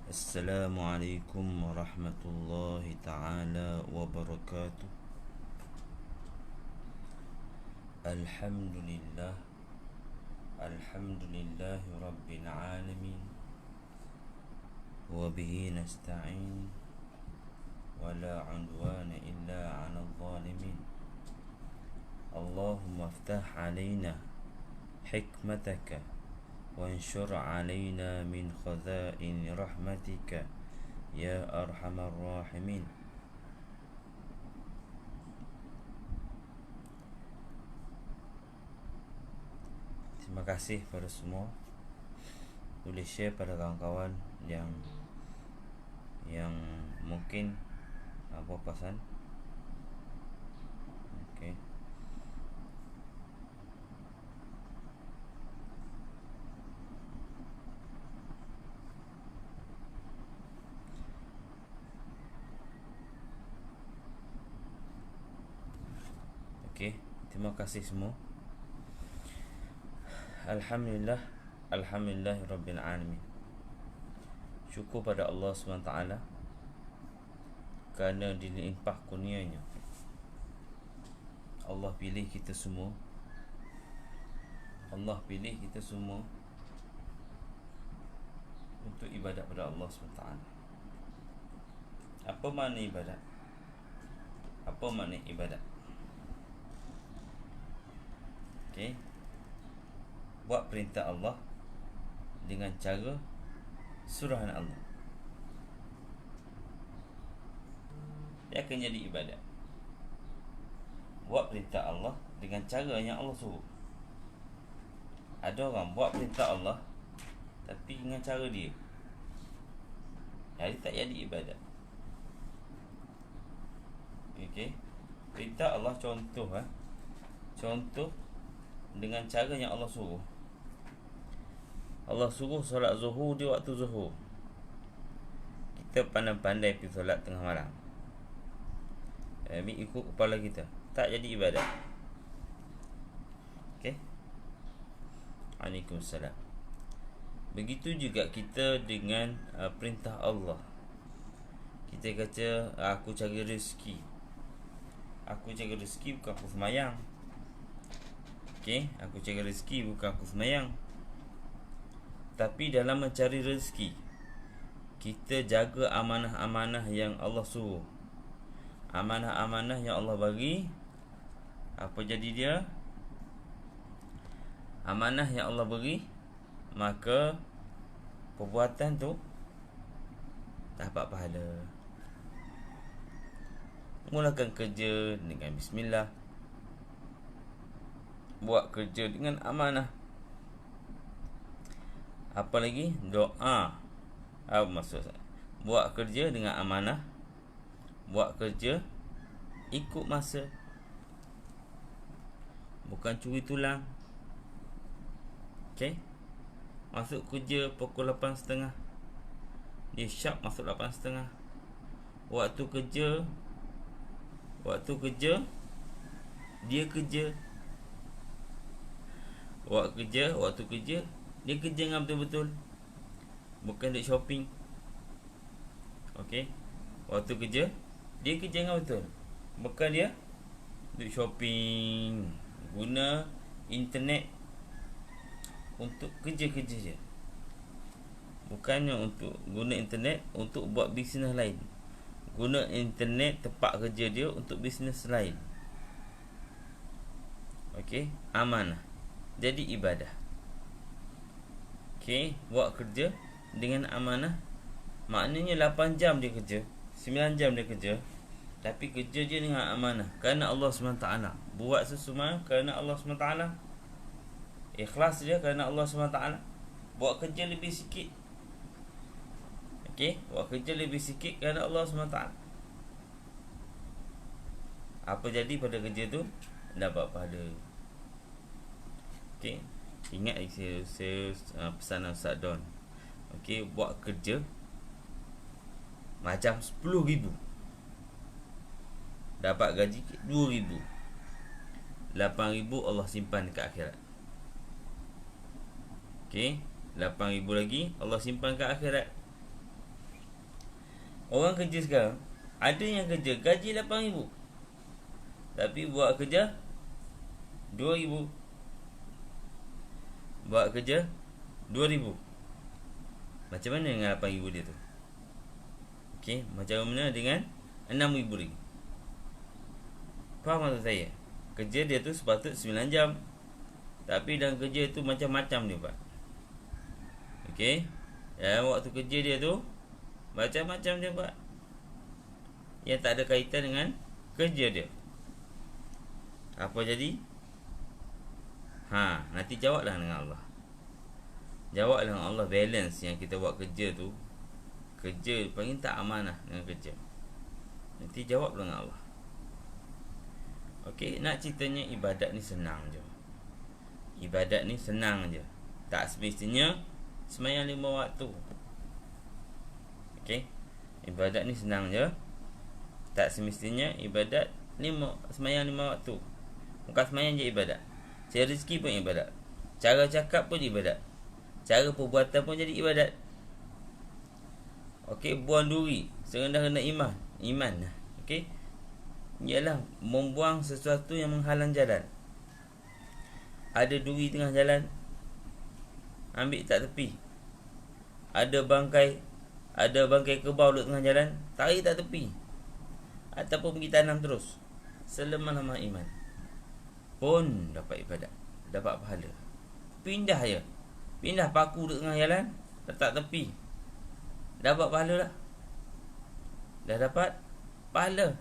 Assalamualaikum warahmatullahi ta'ala wabarakatuh. Alhamdulillah. Alhamdulillahi rabbil alamin. Wabihi nasta'in. Wala udwana illa 'alal zalimin. Allahumma aftah 'alaina hikmataka وانشر علينا من خزائن رحمتك يا أرحم الراحمين. Terima kasih pada semua. Boleh share pada kawan-kawan yang mungkin apa pasan. Okay. Okay, terima kasih semua. Alhamdulillah, alhamdulillah rabbil alamin. Syukur pada Allah SWT kerana dilimpah kurnianya Allah pilih kita semua. Allah pilih kita semua untuk ibadat pada Allah SWT. Apa makna ibadat? Apa makna ibadat? Okay. Buat perintah Allah dengan cara suruhan Allah, dia akan jadi ibadat. Buat perintah Allah dengan cara yang Allah suruh. Ada orang buat perintah Allah tapi dengan cara dia, jadi tak jadi ibadat. Okay. Perintah Allah contoh dengan cara yang Allah suruh. Allah suruh solat zuhur di waktu zuhur. Kita pandai-pandai pergi solat tengah malam, ikut kepala kita, tak jadi ibadat. Okay. Waalaikumsalam. Begitu juga kita dengan perintah Allah. Kita kata aku cari rezeki. Aku cari rezeki bukan aku semayang. Okay, aku cari rezeki bukan aku semayang. Tapi dalam mencari rezeki, kita jaga amanah-amanah yang Allah suruh. Amanah-amanah yang Allah bagi. Apa jadi dia? Amanah yang Allah beri, maka perbuatan tu dapat pahala. Mulakan kerja dengan bismillah. Buat kerja dengan amanah. Apa lagi? Doa. Apa maksud saya? Buat kerja dengan amanah. Buat kerja ikut masa. Bukan curi tulang. Okay. Masuk kerja pukul 8.30. Dia sharp masuk 8.30. Waktu kerja dia kerja. Waktu kerja dia kerja dengan betul-betul. Bukan duk shopping. Okay. Waktu kerja dia kerja dengan betul. Bukan dia duk shopping. Guna internet untuk kerja-kerja je. Bukannya untuk guna internet untuk buat bisnes lain. Guna internet tempat kerja dia untuk bisnes lain. Okay. Amanah jadi ibadah. Okay. Buat kerja dengan amanah, maknanya 8 jam dia kerja, 9 jam dia kerja, tapi kerja je dengan amanah kerana Allah SWT. Buat sesuatu kerana Allah SWT. Ikhlas dia kerana Allah SWT. Buat kerja lebih sikit. Okay. Buat kerja lebih sikit kerana Allah SWT. Apa jadi pada kerja tu? Dapat pahala. Okay. Ingat saya pesanan Ustaz Don. Okay. Buat kerja macam 10,000, dapat gaji 2,000. 8,000 Allah simpan dekat akhirat. Okey, 8,000 lagi Allah simpan kat akhirat. Orang kerja sekarang, ada yang kerja gaji 8,000, tapi buat kerja 2,000. Buat kerja 2,000. Macam mana dengan 8,000 dia tu? Okey, macam mana dengan 6,000 lagi? Faham maksud saya? Kerja dia tu sepatut 9 jam, tapi dalam kerja tu macam-macam dia buat. Okey, dalam waktu kerja dia tu macam-macam dia buat, yang tak ada kaitan dengan kerja dia. Apa jadi? Nanti jawablah dengan Allah. Jawab dengan Allah balance yang kita buat kerja tu. Kerja panggil tak amanah dengan kerja. Nanti jawab dengan Allah. Okey, nak ceritanya ibadat ni senang je. Ibadat ni senang je. Tak semestinya sembahyang 5 waktu. Okey, ibadat ni senang je. Tak semestinya ibadat sembahyang 5 waktu. Bukan sembahyang je ibadat. Cari rezeki pun ibadat. Cara cakap pun ibadat. Cara perbuatan pun jadi ibadat. Okey, buang duri serendah-rendah iman. Okey, ialah membuang sesuatu yang menghalang jalan. Ada duri tengah jalan, ambil tak tepi. Ada bangkai kerbau duduk tengah jalan, tarik tak tepi. Ataupun pergi tanam terus. Selemah-lemah iman pun dapat ibadat, dapat pahala. Pindah paku duduk tengah jalan, letak tepi, dapat pahala lah. Dah dapat pahala.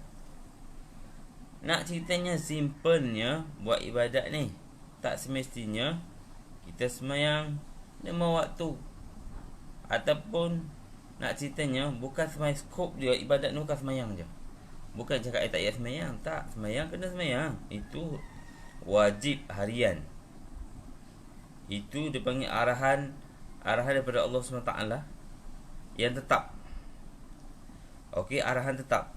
Nak ceritanya simpelnya, buat ibadat ni tak semestinya kita sembahyang 5 waktu. Ataupun nak ceritanya bukan sembahyang, skop dia ibadat ni bukan sembahyang je. Bukan cakap tak payah sembahyang. Tak, sembahyang kena sembahyang. Itu wajib harian. Itu dipanggil arahan daripada Allah SWT yang tetap. Okey, arahan tetap.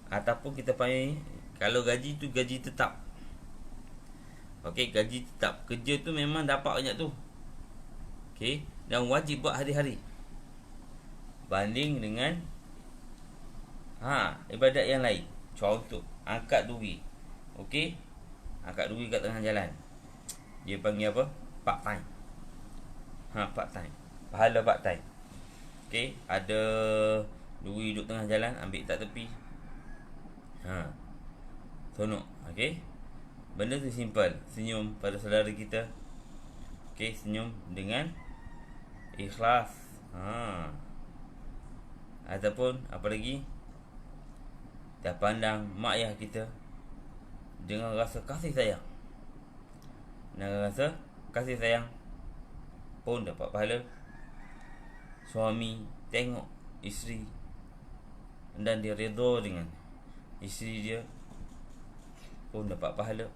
Ataupun kita panggil, kalau gaji tu gaji tetap. Okey, gaji tetap. Kerja tu memang dapat banyak tu. Okey, dan wajib buat hari-hari. Banding dengan ibadat yang lain. Contoh, angkat duri. Okey, angkat duri kat tengah jalan. Dia panggil apa? Part time. Part time. Pahala part time. Okey, ada duri duduk tengah jalan, ambil tak tepi. Tonok. Okey, benda tu simple. Senyum pada saudara kita. Okey, senyum dengan ikhlas. Ataupun apa lagi? Dah pandang mak ayah kita dengan rasa kasih sayang. Dengan rasa kasih sayang pun dapat pahala. Suami tengok isteri dan dia redha dengan isteri dia pun dapat pahala.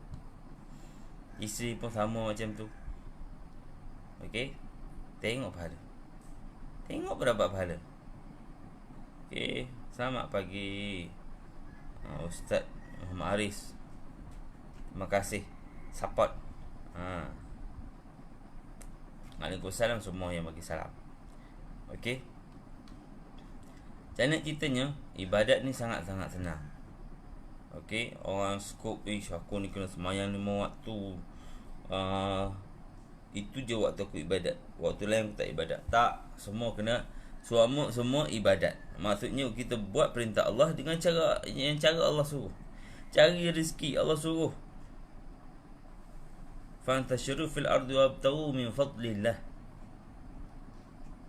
Isteri pun sama macam tu. Okey, tengok pahala. Tengok pun dapat pahala. Okey, selamat pagi Ustaz Muhammad Aris. Terima kasih support. Waalaikumsalam semua yang bagi salam. Okey, macam mana ceritanya? Ibadat ni sangat-sangat senang. Okey, orang skop aku ni kena sembahyang 5 waktu. Itu je waktu aku ibadat. Waktu lain aku tak ibadat. Tak, semua kena semua ibadat. Maksudnya kita buat perintah Allah dengan cara Allah suruh. Cari rezeki Allah suruh. Fantashiru fil ardi wabtaghu min fadlillah.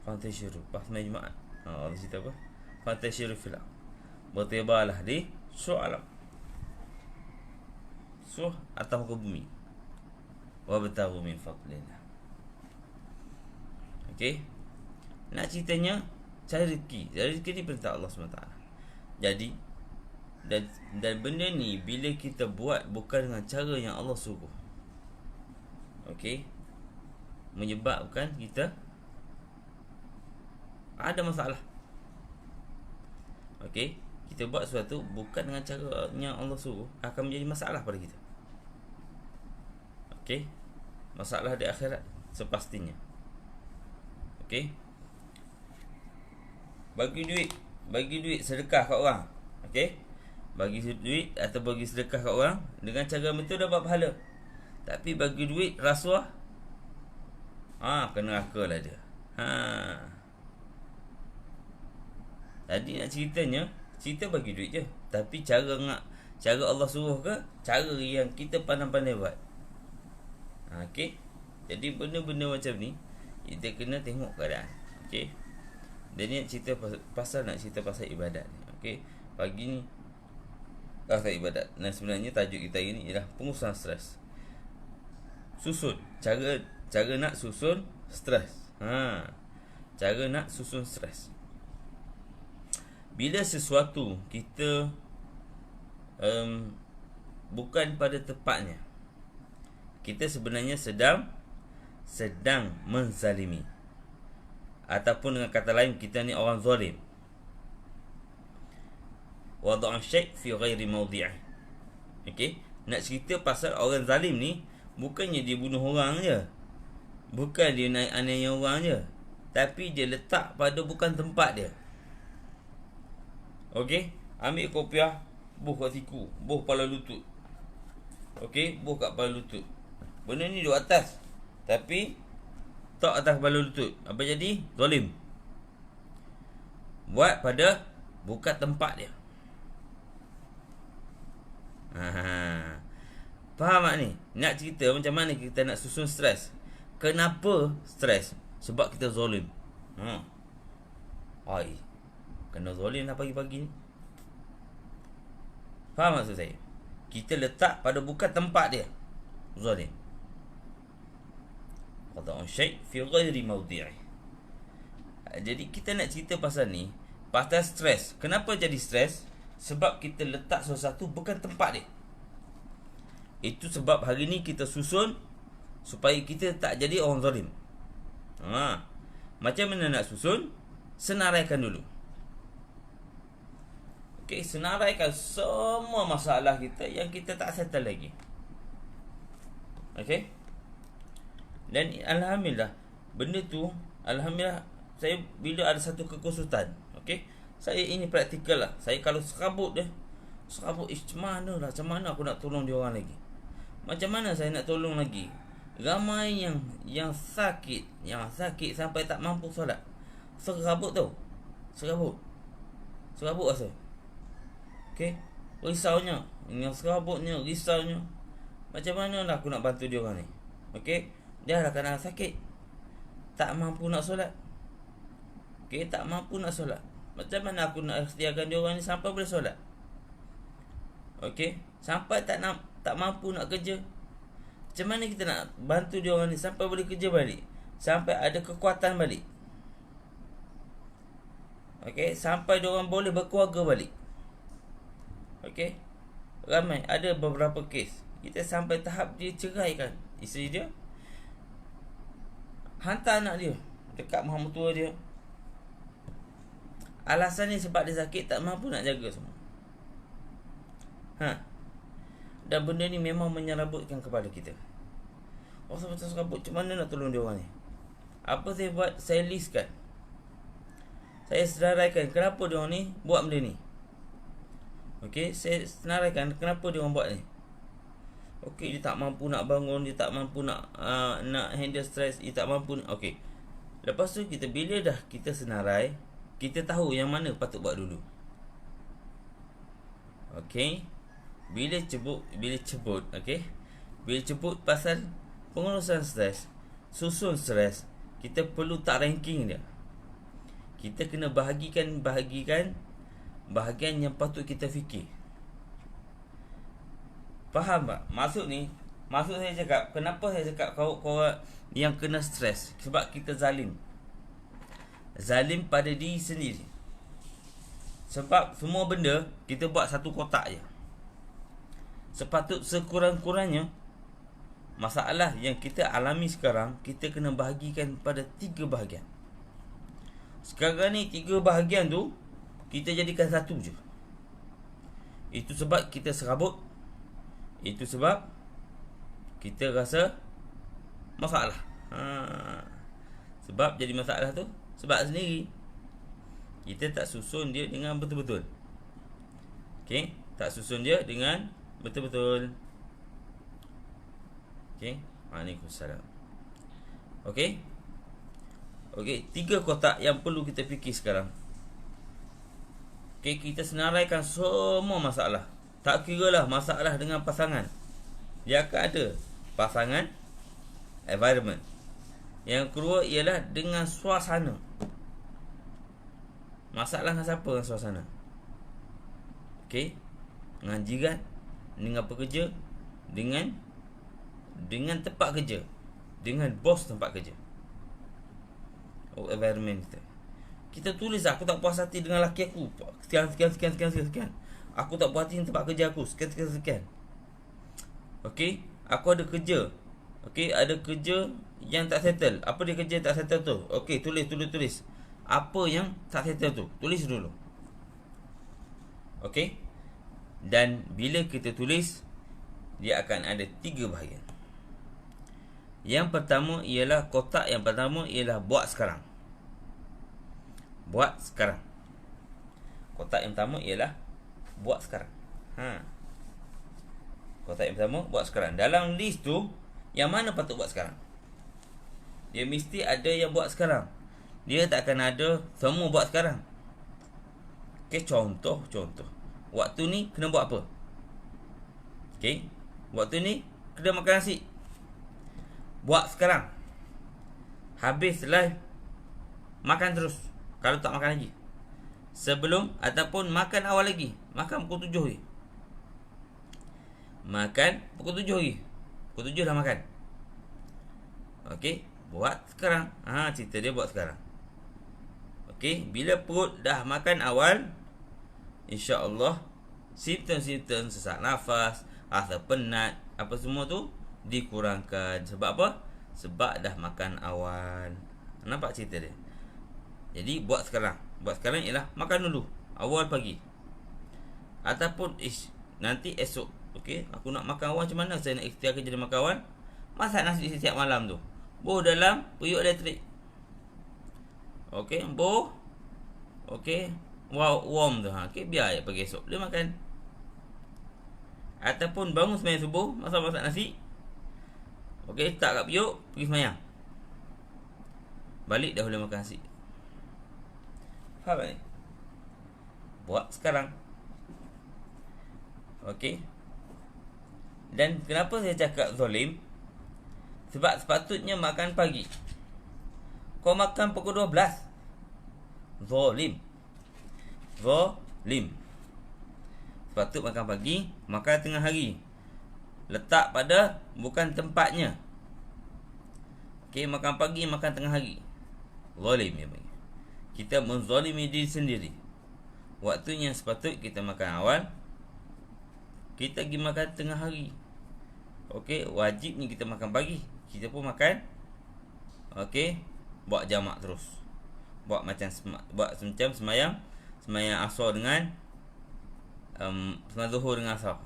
Fantashiru pas majma'at. Allah cerita apa? Fantashiru fil ardi. Bertebarlah di su'alam. Atas muka bumi. Wabtaghu min fadlillah. Okey. Nak ceritanya cari rezeki. Cari rezeki ni perintah Allah SWT. Jadi dan benda ni bila kita buat bukan dengan cara yang Allah suruh, okey, menyebabkan kita ada masalah. Okey, kita buat sesuatu bukan dengan cara yang Allah suruh, akan menjadi masalah pada kita. Okey, masalah di akhirat sepastinya. Okey, bagi duit sedekah kat orang. Okey, bagi duit atau bagi sedekah kat orang dengan cara betul dapat pahala. Tapi bagi duit rasuah, kena neraka lah dia. Tadi nak cerita bagi duit je. Tapi cara Allah suruh ke, cara yang kita pandai-pandai buat. Okey. Jadi benda-benda macam ni kita kena tengok keadaan. Okey. Dan ni nak cerita pasal ibadat ni. Okey. Pagi ni pasal ibadat. Dan sebenarnya tajuk kita hari ni ialah pengusahaan stres. Susun cara nak susun stres. Cara nak susun stres. Bila sesuatu kita bukan pada tepatnya, kita sebenarnya sedang menzalimi. Ataupun dengan kata lain, kita ni orang zalim. Wada'an syai' fi ghairi mawdi'ih. Okey, nak cerita pasal orang zalim ni, bukannya dia bunuh orang je, bukan dia naik aniaya orang je, tapi dia letak pada bukan tempat dia. Okey, ambil kopiah, buh kat siku, buh kepala lutut. Okey, buh kat kepala lutut. Benda ni duduk atas, tapi tak atas kepala lutut. Apa jadi? Zalim. Buat pada bukan tempat dia. Faham tak ni? Nak cerita macam mana kita nak susun stres. Kenapa stres? Sebab kita zalim. Kena zalim lah pagi-pagi ni. Faham maksud saya? Kita letak pada bukan tempat dia. Zalim. Qada'un syai' fi ghairi mawdi'ih. Jadi kita nak cerita pasal ni, pasal stres. Kenapa jadi stres? Sebab kita letak sesuatu bukan tempat dia. Itu sebab hari ni kita susun supaya kita tak jadi orang zalim. Macam mana nak susun? Senaraikan dulu. Okey, senaraikan semua masalah kita yang kita tak settle lagi. Okey. Dan alhamdulillah, benda tu, alhamdulillah, saya bila ada satu kekhusutan, okey, saya ini praktikal lah. Saya kalau serabut macam mana aku nak tolong dia orang lagi? Macam mana saya nak tolong lagi? Ramai yang sakit sampai tak mampu solat. Serabut tau. Serabut rasa. Okey, risaunya, yang serabutnya, risaunya. Macam mana lah aku nak bantu dia orang ni? Okey, dia dah kena sakit, tak mampu nak solat. Okey, tak mampu nak solat. Macam mana aku nak sediakan dia orang ni sampai boleh solat? Okey, sampai tak mampu nak kerja. Macam mana kita nak bantu dia orang ni sampai boleh kerja balik, sampai ada kekuatan balik? Okey, sampai dia orang boleh berkeluarga balik. Okey, ramai ada beberapa kes kita sampai tahap dia ceraikan isteri dia, hantar anak dia dekat mak mertua dia. Alasannya sebab dia sakit, tak mampu nak jaga semua. Dan benda ni memang menyerabutkan kepala kita. Sebab serabut, macam mana nak tolong dia orang ni? Apa saya buat? Saya listkan, saya senaraikan kenapa dia orang ni buat benda ni. Okey, saya senaraikan kenapa dia orang buat ni. Okey, dia tak mampu nak bangun, dia tak mampu nak handle stress, dia tak mampu. Okey, lepas tu bila dah kita senarai, kita tahu yang mana patut buat dulu. Okey, bila cebut, okey, bila cebut pasal pengurusan stres, susun stres, kita perlu tak ranking dia. Kita kena bahagikan bahagian yang patut kita fikir. Faham tak? Maksud saya cakap, kenapa saya cakap korang yang kena stres? Sebab kita zalim pada diri sendiri. Sebab semua benda kita buat satu kotak je. Sekurang-kurangnya masalah yang kita alami sekarang, kita kena bahagikan pada 3 bahagian. Sekarang ni 3 bahagian tu kita jadikan satu je. Itu sebab kita serabut. Itu sebab kita rasa masalah. Sebab jadi masalah tu sebab sendiri. Kita tak susun dia dengan betul-betul. Okey, tak susun dia dengan betul-betul. Okey. Waalaikumsalam. Okey. Okey, 3 kotak yang perlu kita fikir sekarang. Okey, kita senaraikan semua masalah. Tak kiralah masalah dengan pasangan. Dia akan ada pasangan, environment. Yang kedua ialah dengan suasana. Masalah dengan siapa? Dengan suasana. Okey, dengan jiran, dengan pekerja, dengan tempat kerja, dengan bos tempat kerja. Environment kita. Kita tulis, aku tak puas hati dengan laki aku, sekian. Aku tak puas hati dengan tempat kerja aku, sekian. Okey, aku ada kerja. Okey, ada kerja yang tak settle. Apa dia kerja tak settle tu? Okey, tulis. Apa yang tak settle tu? Tulis dulu. Okey. Dan bila kita tulis, dia akan ada 3 bahagian. Yang pertama ialah, kotak yang pertama ialah buat sekarang. Kotak yang pertama ialah buat sekarang. Kotak yang pertama buat sekarang. Dalam list tu, yang mana patut buat sekarang? Dia mesti ada yang buat sekarang. Dia tak akan ada semua buat sekarang. Okey, contoh. Waktu ni kena buat apa? Okey, waktu ni kena makan nasi. Buat sekarang. Habis live, makan terus. Kalau tak makan lagi. Sebelum ataupun makan awal lagi. Makan pukul 7 lagi. Makan pukul 7 lagi. Pukul 7 dah makan. Okey, buat sekarang. Cerita dia buat sekarang. Okey, bila perut dah makan awal, insya-Allah simptom-simptom sesak nafas, rasa penat, apa semua tu dikurangkan. Sebab apa? Sebab dah makan awal. Nampak cerita dia? Jadi buat sekarang. Buat sekarang ialah makan dulu awal pagi. Ataupun nanti esok. Okey, aku nak makan awal macam mana? Saya nak ikhtiar kerja makan awal. Masak nasi setiap malam tu. Boh dalam periuk elektrik. Okey, boh. Okey, warm tu. Okey, biar pagi esok dia makan. Ataupun bangun sembahyang subuh, masak nasi. Okey, tak kat periuk, pergi sembahyang. Balik dah boleh makan nasi. Faham tak ni? Buat sekarang. Okey. Dan kenapa saya cakap zalim? Sebab sepatutnya makan pagi. Kau makan pukul 12. Zalim. Sepatut makan pagi, makan tengah hari. Letak pada bukan tempatnya. Okey, makan pagi, makan tengah hari. Zalim ya bagi. Kita menzalimi diri sendiri. Waktunya sepatut kita makan awal, kita pergi makan tengah hari. Okey, wajibnya kita makan pagi. Kita pun makan. Okey, buat jamak terus. Buat macam semayang asar dengan semayang zuhur dengan asar.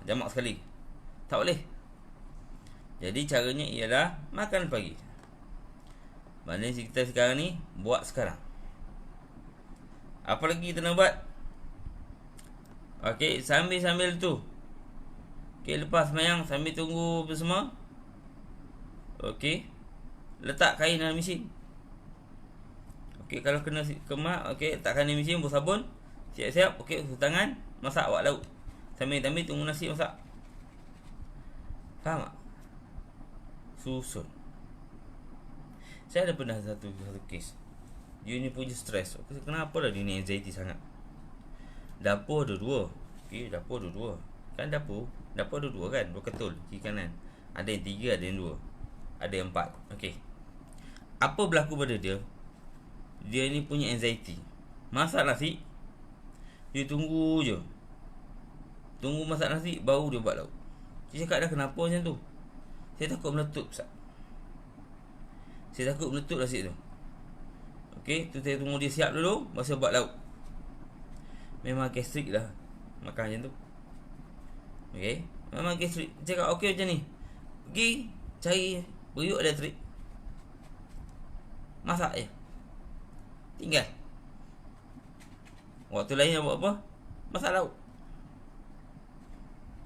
Jamak sekali. Tak boleh. Jadi caranya ialah makan pagi. Maknanya kita sekarang ni buat sekarang. Apa lagi kita nak buat? Okey, sambil tu. Okey, lepas semayang sambil tunggu apa semua. Okey, letak kain dalam mesin. Okey, kalau kena kemak, okey, letakkan dalam mesin, buang sabun. Siap-siap, okey, usah tangan, masak awak lauk. Sambil tunggu nasi masak. Faham tak? Susun. Saya ada pernah satu kes. Dia ni punya stres. Kenapa lah dia ni anxiety sangat? Dapur ada 2. Okey, dapur ada 2. Kan dapur ada 2 kan? 2 ketul kiri kanan. Ada yang 3, ada yang 2. Ada yang 4. Okey. Apa berlaku pada dia? Dia ni punya anxiety. Masak nasi, dia tunggu je. Tunggu masak nasi baru dia buat lauk. Dia cakap dah, kenapa macam tu? Saya takut meletup, Ustaz. Saya takut meletup nasi tu. Okey, tu saya tunggu dia siap dulu, baru saya buat lauk. Memang gastrik lah makan macam tu. Okey, memang gastrik. Cakap okey macam ni, pergi cari periuk elektrik, masak je, tinggal. Waktu lain nak buat apa? Masak lauk.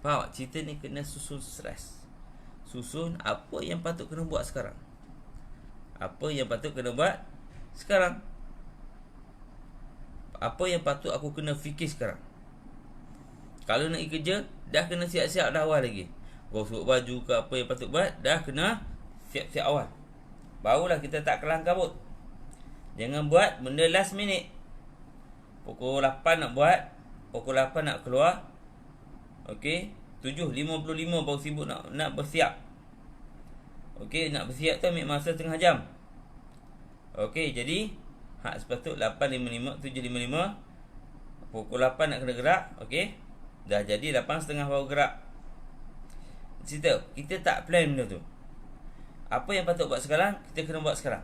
Faham tak? Cerita ni kena susun stres. Susun apa yang patut kena buat sekarang. Apa yang patut kena buat sekarang. Apa yang patut aku kena fikir sekarang. Kalau nak pergi kerja, dah kena siap-siap dah awal lagi. Gosok baju ke apa yang patut buat, dah kena siap-siap awal. Barulah kita tak kelang kabut. Jangan buat benda last minute. Pukul 8 nak buat, pukul 8 nak keluar. Okey, 7.55 baru sibuk nak bersiap. Okey, nak bersiap tu ambil masa setengah jam. Okey, jadi hak sepatut 8.55, 7.55. Pukul 8 nak kena gerak. Okey, dah jadi 8.30 baru gerak. Cerita, kita tak plan benda tu. Apa yang patut buat sekarang, kita kena buat sekarang.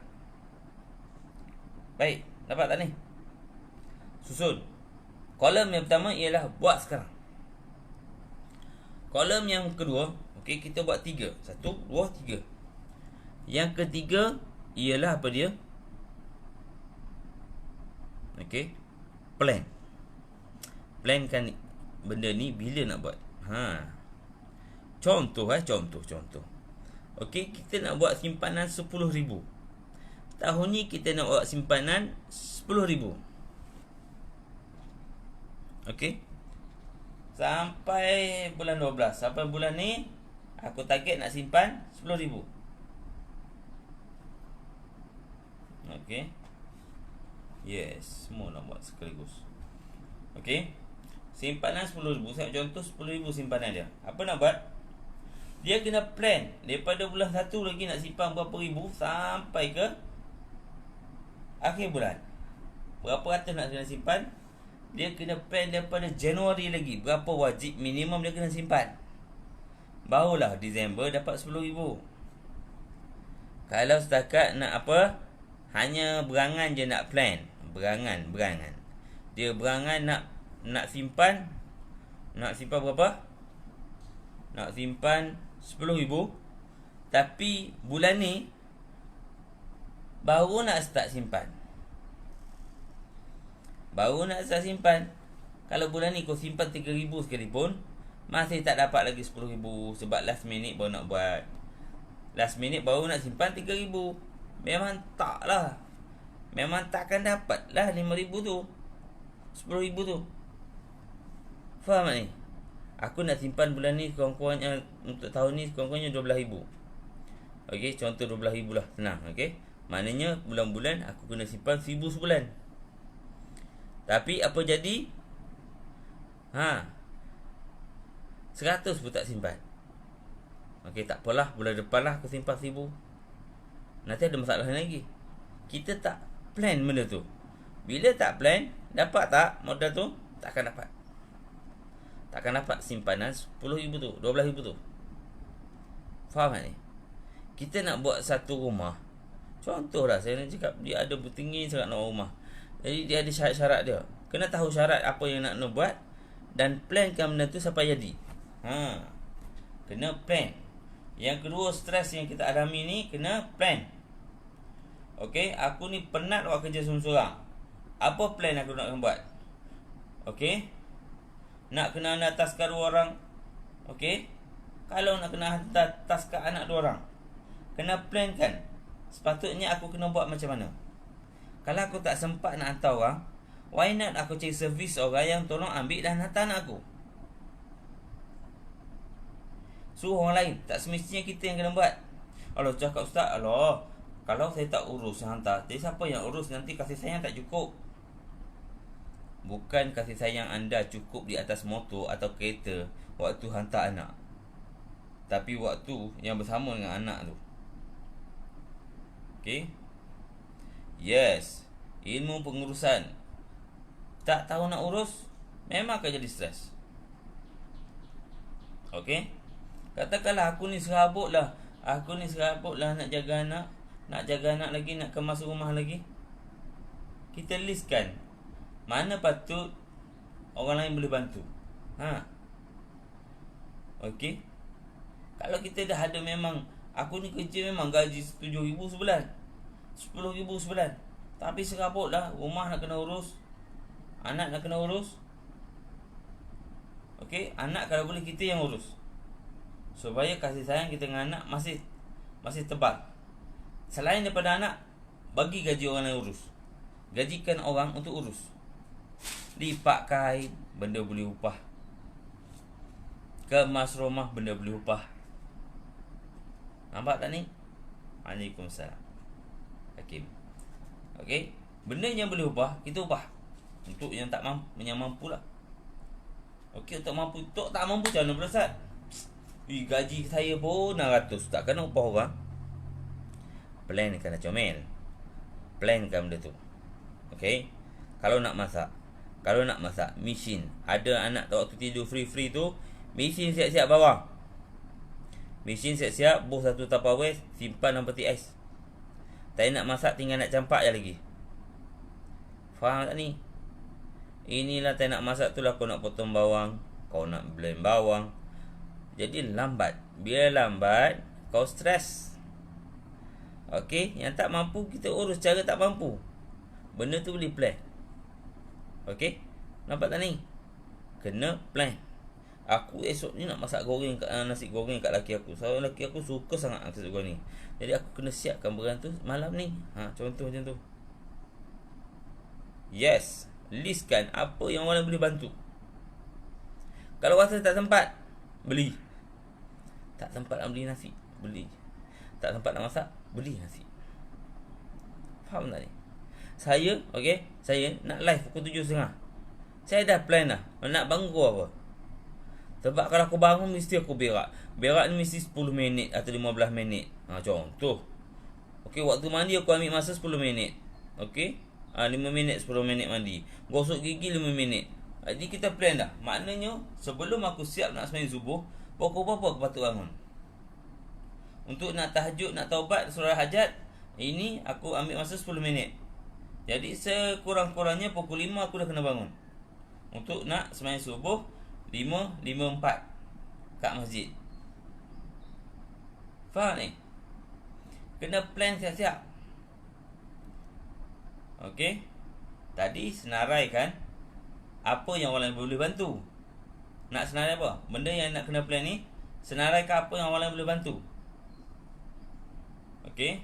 Baik, dapat tak ni? Susun. Kolom yang pertama ialah buat sekarang. Kolom yang kedua, okey, kita buat 3. 1, 2, 3. Yang ketiga ialah apa dia? Okey, plan. Plankan benda ni bila nak buat. Contoh. Okey, kita nak buat simpanan 10,000. Tahun ni kita nak buat simpanan 10,000. Okey, sampai bulan 12. Sampai bulan ni aku target nak simpan 10,000. Okey. Yes, semua nak buat sekaligus. Okey, simpanan 10,000. Saya contoh 10,000 simpanan dia. Apa nak buat? Dia kena plan daripada bulan 1 lagi nak simpan berapa ribu sampai ke akhir bulan. Berapa ratus nak kena simpan? Dia kena plan daripada Januari lagi berapa wajib minimum dia kena simpan. Barulah Disember dapat 10,000. Kalau setakat nak apa, hanya berangan je nak plan. Berangan. Dia berangan nak simpan. Nak simpan berapa? Nak simpan 10,000. Tapi bulan ni baru nak start simpan. Kalau bulan ni kau simpan 3,000 sekalipun, masih tak dapat lagi 10,000. Sebab last minute baru nak buat. Last minute baru nak simpan 3,000. Memang takkan dapat lah 5,000 tu, 10,000 tu. Faham tak ni? Aku nak simpan bulan ni kurang-kurangnya, untuk tahun ni kurang-kurangnya 12,000. Okey, contoh 12,000 lah, senang. Okey, maknanya bulan-bulan aku kena simpan 1,000 sebulan. Tapi apa jadi? 100 pun tak simpan. Okey, tak apalah, bulan depan lah aku simpan 1,000. Nanti ada masalah lagi. Kita tak plan benda tu. Bila tak plan, dapat tak modal tu? Takkan dapat simpanan 10,000 tu, 12,000 tu. Faham tak ni? Kita nak buat satu rumah. Contoh lah, saya nak cakap, dia ada bertinggi sangat nak rumah. Jadi dia ada syarat-syarat dia. Kena tahu syarat apa yang nak buat dan plankan benda tu sampai jadi. Kena plan. Yang kedua, stres yang kita alami ni, kena plan. Okey, aku ni penat buat kerja seorang-seorang. Apa plan aku nak buat? Okey, nak kena hantar taska 2 orang. Okey, kalau nak kena hantar taska anak 2 orang, kena plan kan. Sepatutnya aku kena buat macam mana. Kalau aku tak sempat nak hantar orang, why not aku cari servis orang yang tolong ambil dan hantar anak aku. Suruh orang lain. Tak semestinya kita yang kena buat. Kalau cakap ustaz, Allah, kalau saya tak urus hantar, jadi siapa yang urus? Nanti kasih sayang tak cukup. Bukan kasih sayang anda cukup di atas motor atau kereta waktu hantar anak, tapi waktu yang bersama dengan anak tu. Okey. Yes, ilmu pengurusan tak tahu nak urus, memang akan jadi stres. Okey. Katakanlah aku ni serabut lah nak jaga anak lagi, nak kemas rumah lagi. Kita listkan mana patut orang lain boleh bantu. Okey. Kalau kita dah ada, memang aku ni kerja memang gaji 7,000 sebulan, 10,000 sebulan, tapi serabut lah, rumah nak kena urus, Anak nak kena urus. Okey, anak kalau boleh kita yang urus. Supaya kasih sayang kita dengan anak masih tebal. Selain daripada anak, bagi gaji orang yang urus. Gajikan orang untuk urus. Lipat kain, benda boleh upah. Kemas rumah, benda boleh upah. Nampak tak ni? Waalaikumsalam. Hakim. Okey, benda yang boleh upah, kita upah. Untuk yang tak mampu, yang mampu lah. Okey, tak mampu, tak mampu macam mana pula Ustaz? Gaji saya pun 600, tak kena upah orang. Plan kena comel. Plankan benda tu. Okey. Kalau nak masak, mesin. Ada anak tak waktu tidur free tu, mesin siap-siap bawang. Mesin siap-siap, buh satu Tupperware, simpan dalam peti ais. Tak nak masak, tinggal nak campak je lagi. Faham tak ni? Inilah tak nak masak tu lah, kau nak potong bawang, kau nak blend bawang. Jadi lambat. Bila lambat, kau stres. Okey, yang tak mampu kita urus cara tak mampu. Benda tu boleh plan. Okey, nampak tak ni? Kena plan. Aku esok ni nak masak goreng, nasi goreng kat laki aku. Sebab laki aku suka sangat nasi goreng ni. Jadi aku kena siapkan barang tu malam ni. Contoh macam tu. Yes, listkan apa yang orang boleh bantu. Kalau rasa tak sempat, beli. Tak sempat nak beli nasi, beli. Tak sempat nak masak, beli nasi. Faham tak ni? Saya nak live pukul 7.30. Saya dah plan dah nak bangun apa. Sebab kalau aku bangun, mesti aku berak. Berak ni mesti 10 minit atau 15 minit. Contoh. Okey, waktu mandi aku ambil masa 10 minit. Okey, 5 minit, 10 minit mandi. Gosok gigi 5 minit. Jadi kita plan dah. Maknanya sebelum aku siap nak sembahyang subuh, pukul berapa aku patut bangun? Untuk nak tahajud, nak taubat, surah hajat, ini aku ambil masa 10 minit. Jadi sekurang-kurangnya pukul 5 aku dah kena bangun. Untuk nak sembahyang subuh 5.54 kat masjid. Faham ni? Kena plan siap-siap. Okey. Tadi senarai kan apa yang orang lain boleh bantu. Nak senarai apa? Benda yang nak kena plan ni, senaraikan apa yang orang lain boleh bantu. Okey.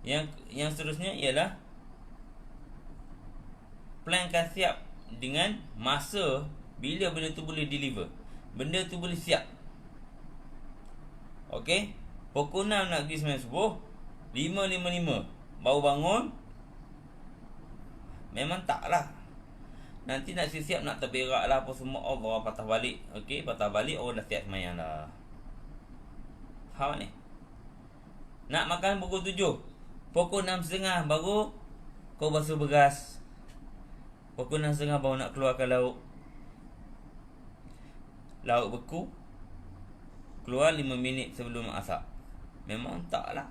Yang seterusnya ialah plankan siap dengan masa bila benda tu boleh deliver. Benda tu boleh siap. Okey. Pukul 6 nak pergi sembahyang subuh, 5.55 baru bangun. Memang taklah. Nanti nak siap-siap nak terberak lah apa semua, Allah patah balik. Okey, patah balik orang dah siap sembahyang dah. Faham ni? Nak makan pukul 7, pukul 6.30 baru kau basuh beras. Pukul 6.30 baru nak keluarkan lauk. Lauk beku keluar 5 minit sebelum masak. Memang taklah.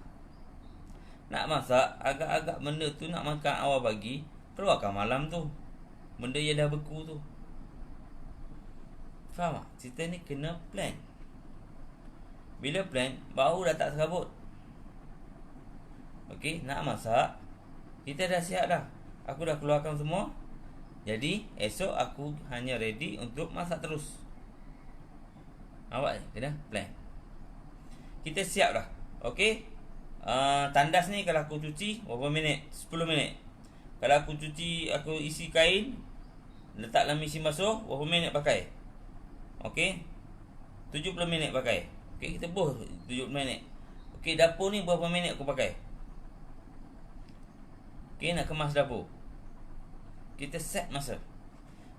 Nak masak agak-agak benda tu nak makan awal pagi, keluarkan malam tu. Benda yang dah beku tu. Faham tak? Cerita ni kena plan. Bila plan, baru dah tak serabut. Okey, nak masak, kita dah siap dah. Aku dah keluarkan semua. Jadi, esok aku hanya ready untuk masak terus. Awak kena plan. Kita siap dah. Okey. Tandas ni kalau aku cuci berapa minit? 10 minit. Kalau aku cuci, aku isi kain, letak dalam mesin basuh, berapa minit pakai? Okey. 70 minit pakai. Okey, kita buh 70 minit. Okey, dapur ni berapa minit aku pakai? Okey, nak kemas dapur. Kita set masa.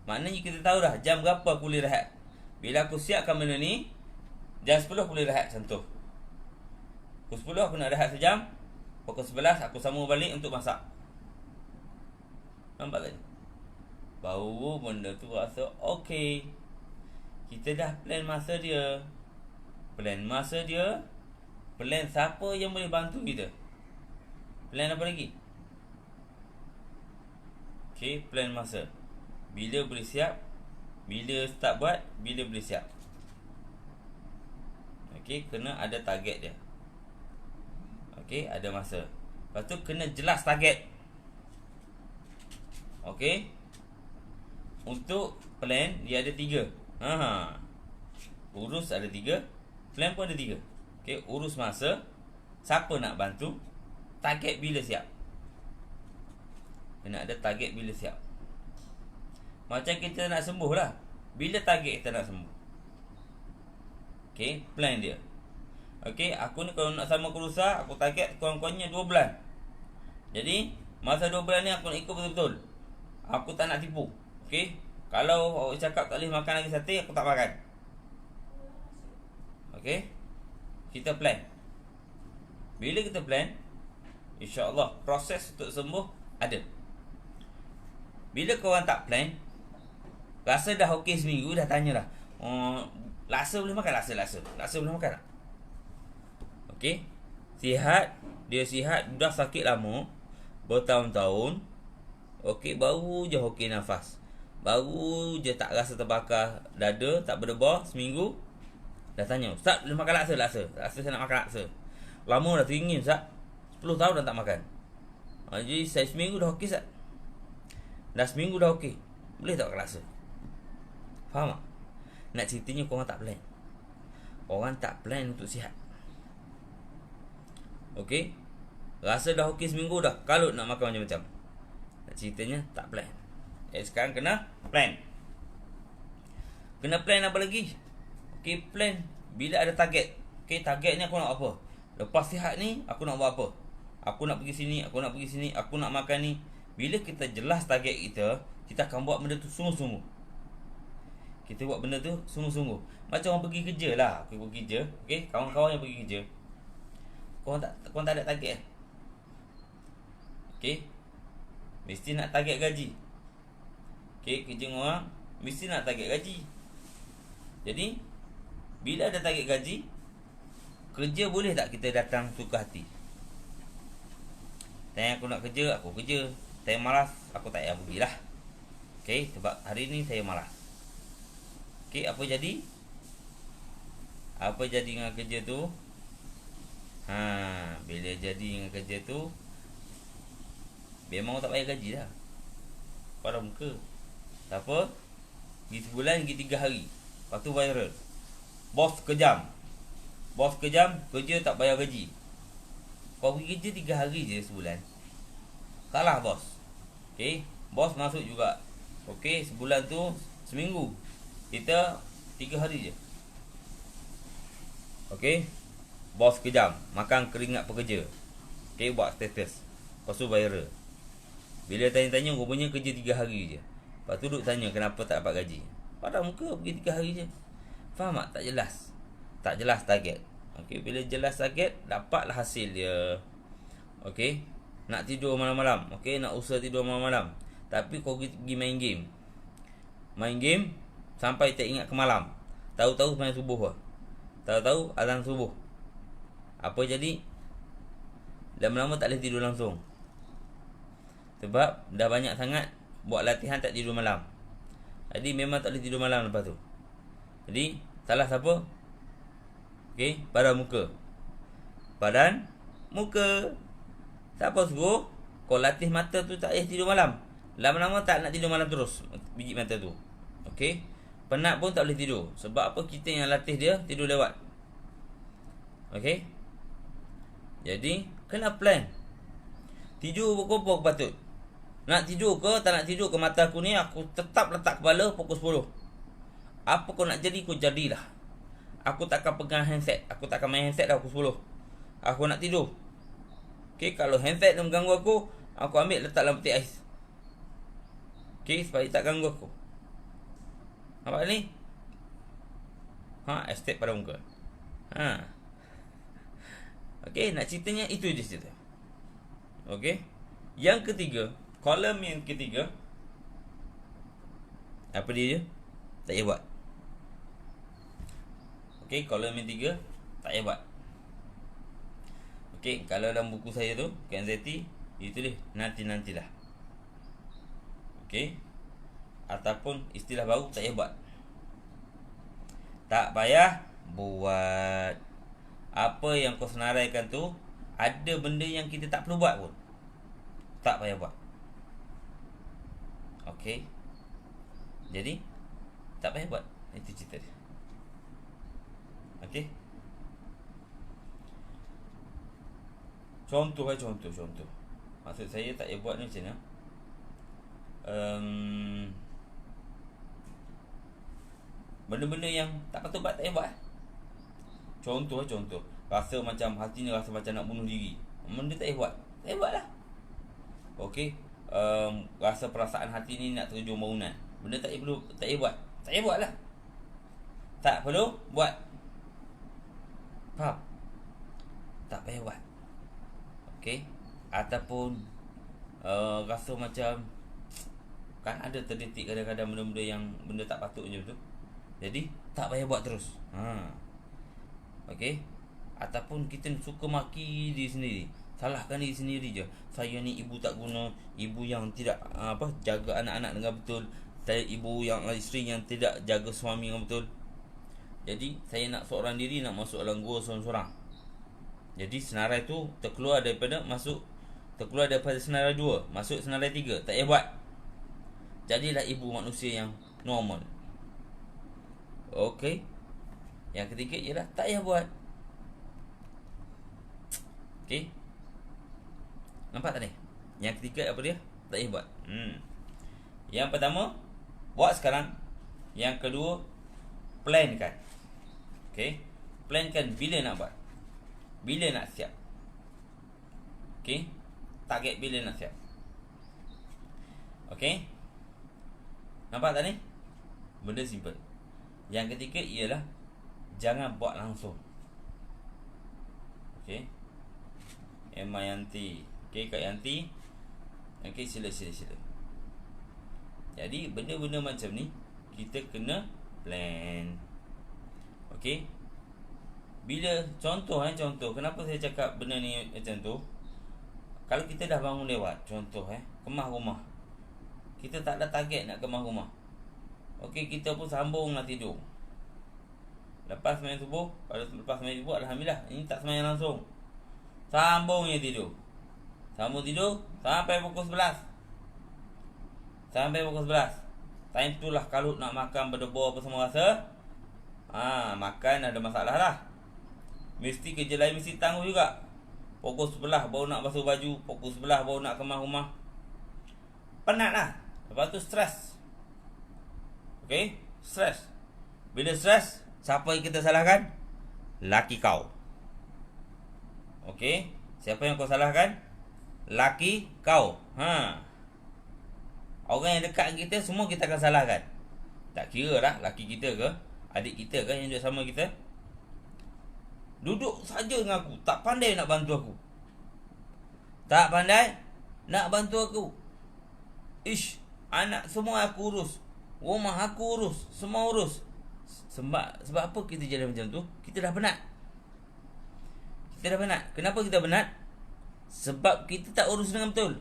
Maknanya kita tahu dah jam berapa aku boleh rehat. Bila aku siapkan benda ni, jam 10 aku boleh rehat contoh. Pukul 10 aku nak rehat sejam. Pukul 11 aku sambung balik untuk masak. Nampak tak? Baru benda tu rasa okey. Kita dah plan masa dia. Plan masa dia. Plan siapa yang boleh bantu kita. Plan apa lagi? Okey, plan masa. Bila boleh siap, bila start buat, bila boleh siap. Okey, kena ada target dia. Okey, ada masa. Lepas tu kena jelas target. Okey. Untuk plan dia ada 3. Urus ada 3, plan pun ada 3. Okey, urus masa, siapa nak bantu, target bila siap. Kena ada target bila siap. Macam kita nak sembuh lah. Bila target kita nak sembuh? Okey, plan dia. Okey, aku ni kalau nak sama kerusa, aku target kurang-kurangnya 2 bulan. Jadi, masa 2 bulan ni aku nak ikut betul-betul. Aku tak nak tipu. Okey, kalau awak cakap tak boleh makan lagi sate, aku tak makan. Okey, kita plan. Bila kita plan, insya-Allah proses untuk sembuh ada. Bila korang tak plan, rasa dah okey seminggu, dah tanya dah, laksa boleh makan? Laksa boleh makan tak? Okey, sihat, dia sihat, dah sakit lama bertahun-tahun. Okey, baru je okey nafas, baru je tak rasa terbakar dada, tak berdebar seminggu, dah tanya, Ustaz boleh makan laksa? Laksa saya nak makan laksa. Lama dah teringin Ustaz, 10 tahun dah tak makan. Jadi saya seminggu dah okey Ustaz. Dah seminggu dah okey, boleh tak makan laksa? Faham tak? Nak ceritanya korang tak plan. Orang tak plan untuk sihat. Okey, rasa dah okey seminggu dah, kalut nak makan macam-macam. Nak ceritanya tak plan. Sekarang kena plan. Kena plan apa lagi? Okey, plan bila ada target. Okey, target ni aku nak apa? Lepas sihat ni aku nak buat apa? Aku nak pergi sini, aku nak pergi sini, aku nak makan ni. Bila kita jelas target kita, kita akan buat benda tu sungguh-sungguh. Kita buat benda tu sungguh-sungguh. Macam orang pergi kerja lah. Aku pergi kerja, okey, kawan-kawan yang pergi kerja, korang tak ada target. Okey, mesti nak target gaji. Okey, kerja orang mesti nak target gaji. Jadi bila ada target gaji, kerja boleh tak kita datang suka hati? Time aku nak kerja, aku kerja. Time malas, aku tak payah pergilah. Okey, sebab hari ni saya malas. Okey, apa jadi? Apa jadi dengan kerja tu? Bila jadi dengan kerja tu, memang tak payah gaji dah. Pada muka. Tak apa, pergi sebulan, pergi 3 hari, lepas tu viral. Bos kejam, kerja tak bayar gaji. Kau pergi kerja 3 hari je sebulan, kalah bos. Okey, bos masuk juga. Okey, sebulan tu seminggu, kita 3 hari je. Okey, bos kejam, makan keringat pekerja. Okey, buat status, lepas tu viral. Bila tanya-tanya, rupanya kerja 3 hari je. Lepas tu duduk tanya kenapa tak dapat gaji. Pada muka pergi 3 hari je. Faham tak? Tak jelas. Tak jelas target. Okey, bila jelas target, dapatlah hasil dia. Okey, nak tidur malam-malam. Okey, nak usaha tidur malam-malam. Tapi kau pergi main game. Main game sampai tak ingat ke malam. Tahu-tahu main subuh lah. Tahu-tahu azan subuh. Apa jadi? Lama-lama tak boleh tidur langsung. Sebab dah banyak sangat buat latihan tak tidur malam. Jadi memang tak boleh tidur malam lepas tu. Jadi salah siapa? Okey, badan muka. Siapa suruh kau latih mata tu tak payah tidur malam? Lama-lama tak nak tidur malam terus biji mata tu. Okey, penat pun tak boleh tidur. Sebab apa? Kita yang latih dia tidur lewat. Okey, jadi kena plan. Tidur pukul patut. Nak tidur ke tak nak tidur ke, mata aku ni aku tetap letak kepala pukul 10. Apa kau nak jadi, kau jadilah. Aku takkan pegang handset. Aku takkan main handset dah pukul 10. Aku nak tidur. Okey, kalau handset yang mengganggu aku ambil letak dalam peti ais. Okey, supaya tak ganggu aku. Nampak ni? Estate pada muka. Okey, nak ceritanya itu je cerita. Okey. Yang ketiga, kolom yang ketiga, apa dia je? Tak payah buat. Okey, kolom yang 3 tak payah buat. Okey, kalau dalam buku saya tu, anxiety, itu dia nanti-nantilah. Okey. Ataupun istilah baru, tak payah buat. Tak payah buat. Apa yang kau senaraikan tu, ada benda yang kita tak perlu buat pun, tak payah buat. Okey. Jadi tak payah buat. Itu cerita dia. Okey. Contoh. Maksud saya tak payah buat ni macam mana? Benda-benda yang tak patut buat, tak payah buat. Contoh. Rasa macam hati ni rasa macam nak bunuh diri. Benda tak payah buat. Tak payah buat lah. Okey. Rasa perasaan hati ni nak terjun bangunan. Benda tak payah buat. Tak payah buat lah. Tak perlu buat. Faham? Tak payah buat. Okey. Ataupun rasa macam, kan ada terdetik kadang-kadang benda-benda yang benda tak patut je betul. Jadi tak payah buat terus. Okey. Ataupun kita suka maki diri sendiri, salahkan diri sendiri je. Saya ni ibu tak guna, ibu yang tidak jaga anak-anak dengan betul. Saya ibu yang isteri yang tidak jaga suami dengan betul. Jadi saya nak seorang diri, nak masuk dalam gua seorang-seorang. Jadi senarai tu terkeluar daripada senarai 2, masuk senarai 3. Tak payah buat. Jadilah ibu manusia yang normal. Okey. Yang ketiga ialah tak payah buat. Okey. Nampak tak ni? Yang ketiga apa dia? Tak payah buat. Yang pertama, buat sekarang. Yang kedua, plankan. Okey. Plankan bila nak buat. Bila nak siap. Okey. Target bila nak siap. Okey. Nampak tak ni? Benda simple. Yang ketiga ialah jangan buat langsung. Okey. Emma Yanti. Okey, Kak Yanti. Okey, sila. Jadi benda-benda macam ni kita kena plan. Okey. Bila contoh, kenapa saya cakap benda ni macam tu? Kalau kita dah bangun lewat, contoh kemah rumah. Kita tak ada target nak kemah rumah. Okey, kita pun sambung nak tidur. Lepas sembahyang subuh, alhamdulillah, ini tak sembahyang langsung. Sambungnya tidur. Sambung tidur sampai pukul 11. Time tu lah kalau nak makan berdebur apa semua rasa. Makan ada masalah lah. Mesti kerja lain mesti tangguh juga. Pukul 11 baru nak basuh baju, pukul 11 baru nak kemah rumah. Penat lah. Lepas tu stres. Okey, stres. Bila stres, siapa yang kita salahkan? Laki kau. Okey, siapa yang kau salahkan? Laki kau. Orang yang dekat kita semua kita akan salahkan. Tak kira lah laki kita ke, adik kita ke yang duduk sama kita. Duduk saja dengan aku, tak pandai nak bantu aku. Anak semua aku urus, rumah aku urus, semua urus. Sebab apa kita jadi macam tu? Kita dah penat. Kenapa kita penat? Sebab kita tak urus dengan betul.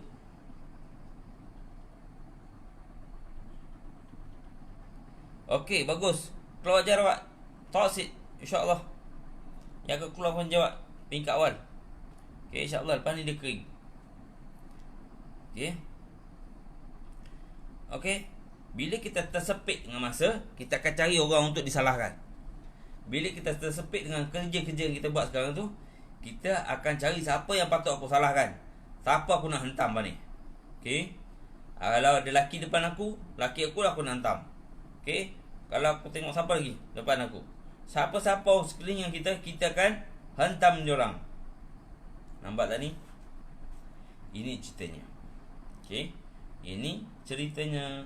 Okey, bagus. Keluar ajar awak. Tausid, insya-Allah. Yang akan keluar jawab peringkat awal. Okey, insya-Allah lepas ni dia kering. Okey. Bila kita tersepit dengan masa, kita akan cari orang untuk disalahkan. Bila kita tersepit dengan kerja-kerja yang kita buat sekarang tu, kita akan cari siapa yang patut aku salahkan. Siapa aku nak hentam ni. Okey. Kalau ada lelaki depan aku, lelaki aku lah aku nak hentam. Okey. Kalau aku tengok siapa lagi depan aku, siapa-siapa sekeliling yang kita akan hentam diorang. Nampak tak ni? Ini ceritanya. Okey. Ini ceritanya.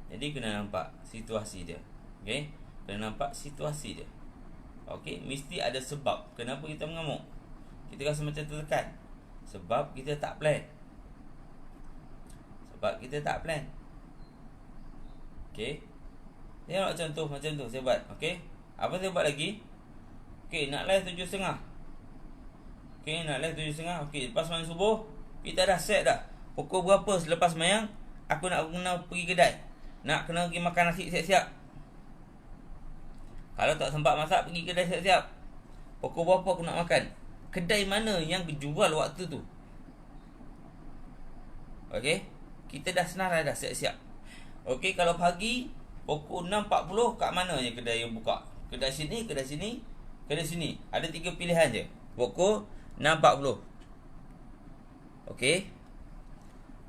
Jadi kena nampak situasi dia. Okey. Kena nampak situasi dia. Okey, mesti ada sebab kenapa kita mengamuk. Kita rasa macam tertekan. Sebab kita tak plan. Okey. Tengok contoh macam tu saya buat. Okey. Apa saya buat lagi? Okey, nak live 7.30. Okey, lepas sembahyang subuh, kita dah set dah. Pukul berapa selepas sembahyang aku nak kena pergi kedai. Nak kena pergi makan nasi siap-siap. Kalau tak sempat masak, pergi kedai siap-siap. Pukul berapa aku nak makan? Kedai mana yang jual waktu tu? Okey. kita dah senarai dah, siap-siap. Okey, kalau pagi pukul 6.40 kat mana je kedai yang buka? Kedai sini, kedai sini, kedai sini. Ada 3 pilihan je. Pukul 6.40. Okey.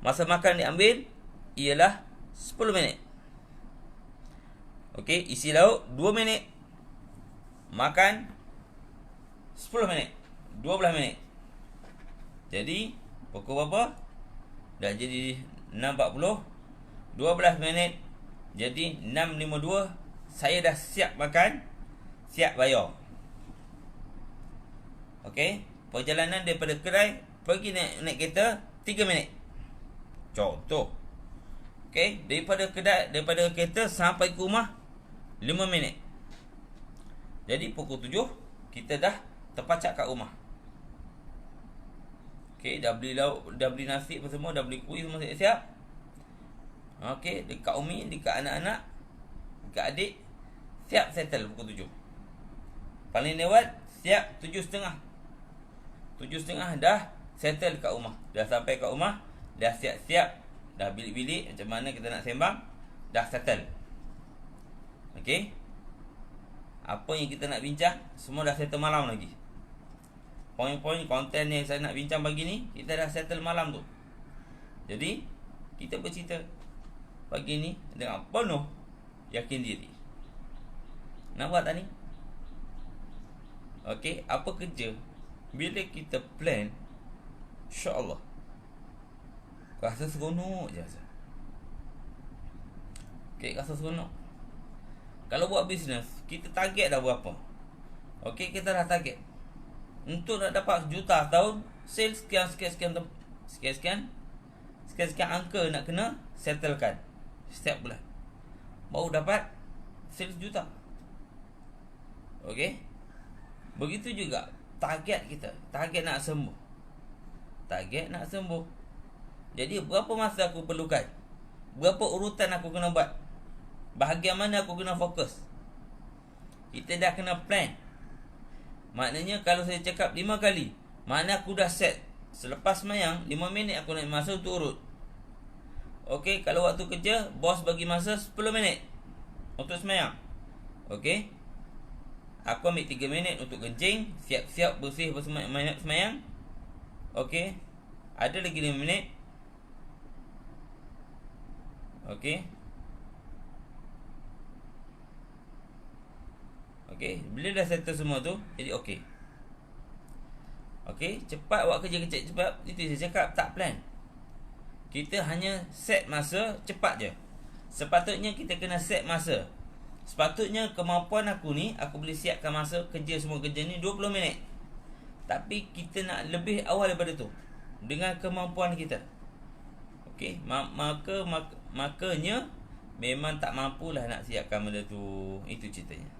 Masa makan diambil ialah 10 minit. Okey, isi lauk 2 minit. Makan 10 minit. 12 minit. Jadi pukul berapa? Dah jadi 6.40, 12 minit. Jadi 6.52. Saya dah siap makan, siap bayar. Okey, perjalanan daripada kedai pergi naik kereta 3 minit. Contoh. Okey, daripada kereta sampai ke rumah 5 minit. Jadi pukul 7 kita dah terpacak kat rumah. Okey, dah beli lauk, dah beli nasi apa semua, dah beli kuih semua siap-siap. Okey, dekat Umi, dekat anak-anak, dekat adik, siap settle pukul 7. Paling lewat siap 7.30. 7.30 dah settle kat rumah. Dah sampai kat rumah, dah siap-siap, dah bilik-bilik macam mana kita nak sembang, dah settle. Okey. Apa yang kita nak bincang semua dah settle malam lagi. Poin-poin konten yang saya nak bincang pagi ni kita dah settle malam tu. Jadi kita bercerita pagi ni dengan penuh yakin diri. Nak buat tak ni? Okey, apa kerja bila kita plan, insya-Allah rasa seronok je rasa. Okey, rasa seronok. Kalau buat bisnes, kita target dah berapa? Okey, kita dah target untuk nak dapat juta tahun, sales sekian angka nak kena settlekan setiap bulan, baru dapat sales juta. Okey, begitu juga target kita, target nak sembuh. Jadi berapa masa aku perlukan, berapa urutan aku kena buat, bahagian mana aku kena fokus. Kita dah kena plan. Maknanya kalau saya cakap 5 kali, makna aku dah set. Selepas semayang 5 minit aku nak masa untuk urut. Okey, kalau waktu kerja bos bagi masa 10 minit untuk semayang. Okey, aku ambil 3 minit untuk kencing, siap-siap bersih semayang. Okey, ada lagi 5 minit. Okey. Okey, bila dah settle semua tu, jadi okey. Okey, cepat buat kerja kecil cepat. Itu saya cakap tak plan. Kita hanya set masa, cepat je. Sepatutnya kita kena set masa. Sepatutnya kemampuan aku ni, aku boleh siapkan masa kerja, semua kerja ni 20 minit. Tapi kita nak lebih awal daripada tu dengan kemampuan kita. Okey, makanya memang tak mampulah nak siapkan benda tu. Itu ceritanya.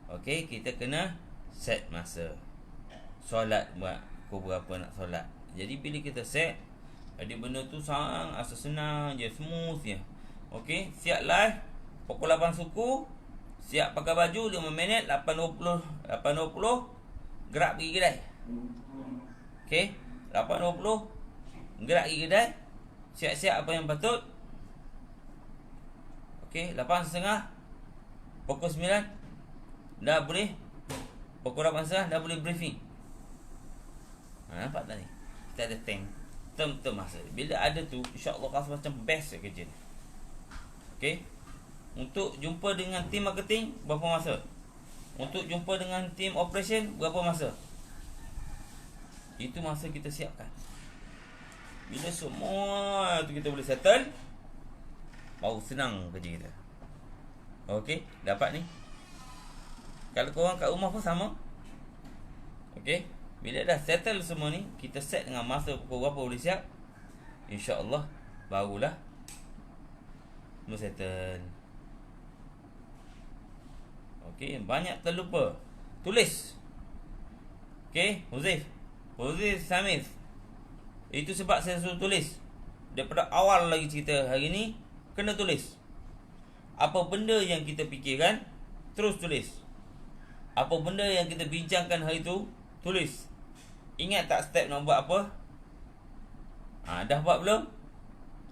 Okey, kita kena set masa. Solat buat pukul berapa nak solat. Jadi bila kita set, ada benda tu asa senang je, smooth je. Okey, siap live pukul 8 suku, siap pakai baju 5 minit, 8.20 gerak pergi kedai. Okey, 8.20 gerak pergi kedai, siap-siap apa yang patut. Okey, 8.30 pukul 9 dah boleh, pukul 8.30 dah boleh briefing. Nampak tak ni? Kita ada term masa. Bila ada tu, insya-Allah rasa macam best kerja ni. Okey. Untuk jumpa dengan tim marketing berapa masa? Untuk jumpa dengan tim operation berapa masa? Itu masa kita siapkan. Bila semua tu kita boleh settle, baru senang kerja kita. Okey, dapat ni. Kalau korang kat rumah pun sama. Okey, bila dah settle semua ni, kita set dengan masa pukul berapa boleh siap, insya-Allah barulah settle. Okey, banyak terlupa. Tulis. Okey, Huzaif Samif. Itu sebab saya suruh tulis. Daripada awal lagi cerita hari ni, kena tulis. Apa benda yang kita fikirkan, terus tulis. Apa benda yang kita bincangkan hari tu, tulis. Ingat tak step nak buat apa? Dah buat belum?